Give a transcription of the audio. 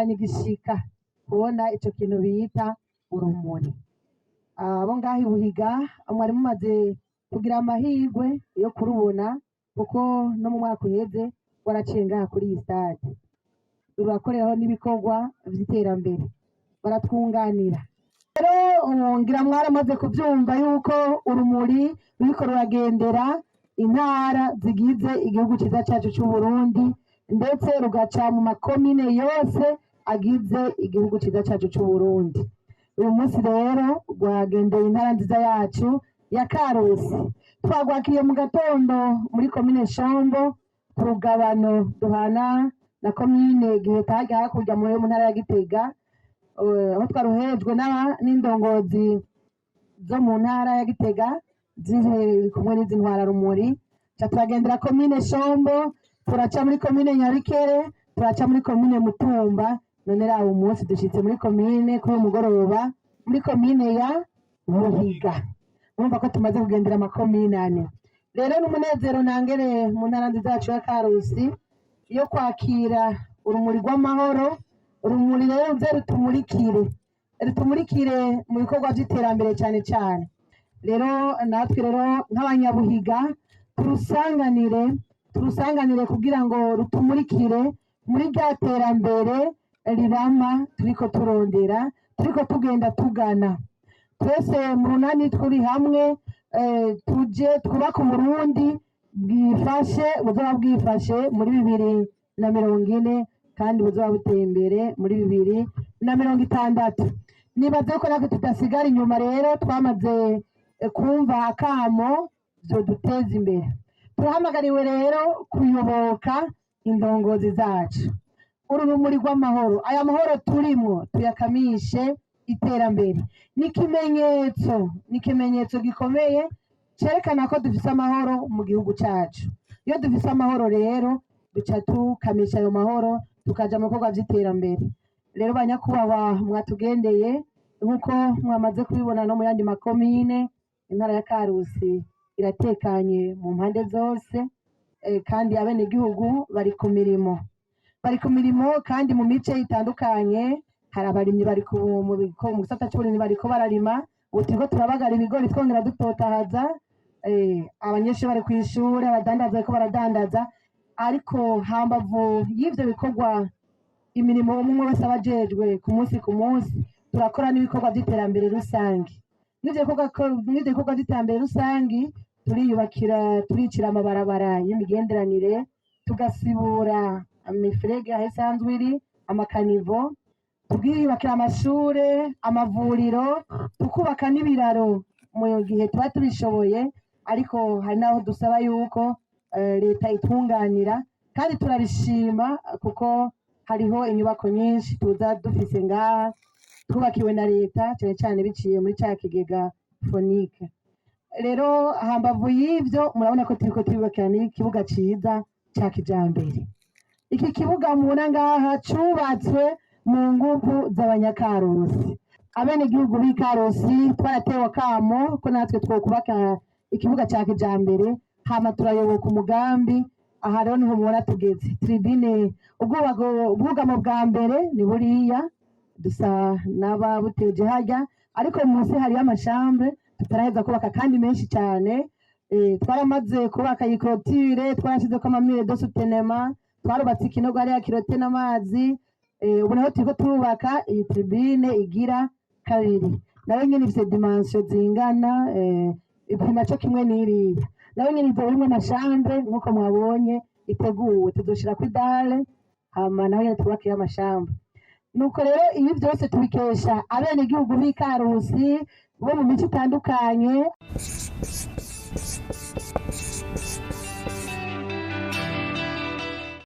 byantanye igishika kubona ico kintu bita urumuri. Abo ngaho i Buhiga mwari mumaze kugira amahirwe yo kurubona kuko no mu mwaka uheze waraciye ngaha kuri iyi stade, rurakoreraho n'ibikorwa vy'iterambere, baratwunganira. Rero ngira mwaramaze kuvyumva yuko urumuri ruriko ruragendera intara zigize igihugu ciza cacu c'Uburundi, ndetse rugaca mu makomine yose agize igihugu ciza cacu c'Uburundi. Uyu munsi rero rwagendeye intara nziza yacu ya Karusi. Twagwakiriye mu gatondo muri komine Shombo ku rugabano duhana na komine Giheta harya hakurya mu ntara ya Gitega, aho twaruhejwe n'indongozi zo mu ntara ya Gitega ziri kumwe n'izi ntwararumuri. Turagendera komine Shombo, turaca muri komine Nyabikere, turaca muri komine Mutumba, none rero uyu munsi dushitse muri komine kuri umugoroba muri komine ya Buhiga. Urumva ko tumaze kugendera amakomine ane. Rero n'umunezero ntangere mu ntara nziza yacu ya Karusi yo kwakira urumuri rw'amahoro. Urumuri rero ruze rutumurikire mu bikorwa by'iterambere cyane cyane. Rero natwe rero nk'abanyabuhiga turusanganire kugira ngo rutumurikire muri rya terambere rirama turiko turondera, turiko tugenda tugana. Twese mu runani turi hamwe, tuje twubaka Uburundi buzoba bwifashe muri 2040 kandi buzoba buteye imbere muri 2060. Nibaze ko natwe tudasigara inyuma. Rero twamaze kumva akamo vyoduteza imbere. Turahamagariwe rero kuyoboka indongozi zacu. Uru rumuri rw'amahoro, aya mahoro turimwo tuyakamishe iterambere. N'ikimenyetso gikomeye cerekana ko dufise amahoro mu gihugu cacu. Iyo dufise amahoro rero duca tukamisha ayo mahoro tukaja mu bikorwa vy'iterambere. Rero banyakubahwa mwatugendeye, nk'uko mwamaze kubibona no mu yandi makomine, intara ya Karusi iratekanye mu mpande zose, kandi abenegihugu bari ku mirimo kandi mu mice itandukanye. Hari abarimyi bari mu gisata c'uburimyi bariko bararima, ubu turiko turabagara ibigori twongera dutotahaza. Abanyeshuri bari kw'ishure, abadandaza bariko baradandaza. Ariko hambavu y'ivyo bikorwa, imirimo umwe wese abajejwe ku munsi turakora n'ibikorwa vy'iterambere rusange. N'ivyo bikorwa vy'iterambere rusange turicira amabarabara y'imigenderanire, tugasibura imifurege aho isanzwe iri, amakanivo, tugiyubakira amashure, amavuriro, tukubaka n'ibiraro mu gihe tuba tubishoboye. Ariko hari naho dusaba yuko leta itwunganira, kandi turabishima kuko hariho inyubako nyinshi tuza dufise ngaha twubakiwe na leta, cyane cyane biciye muri ca kigega fonike. Rero hambavu y'ivyo murabona ko turiko tubakira n'ikibuga ciza ca kijambere. Iki kibuga mubona ngaha cubatswe mu nguvu z'abanyakarusi. Abenegihugu b'i Karusi twaratewe akamo ko natwe twokubaka ikibuga ca kijambere, hama turayoboka umugambi. Aha rero niho mubona tugeze. Tribune ubwugamo bwa mbere ni buriya dusa n'ababuteje harya, ariko munsi hariyo amashambre tutaraheza kubaka kandi menshi cyane. Twaramaze kubaka iyi clôture, twarashizeko amamire de soutenement, twarubatse ikinogo hariya kirote n'amazi. Ubu naho turiko turubaka iyi tribune igira kabiri, nayo nyene ifise dimension zingana, ipima co kimwe n'iriya. Nayo nyene izo rimwe amashambre nk'uko mwabonye iteguwe, tuzoshira kuri dale, hama naho nyene twubakiye amashambre. Nuko rero ibi vyose tubikesha abenegihugu b'i Karusi bo mu mico itandukanye.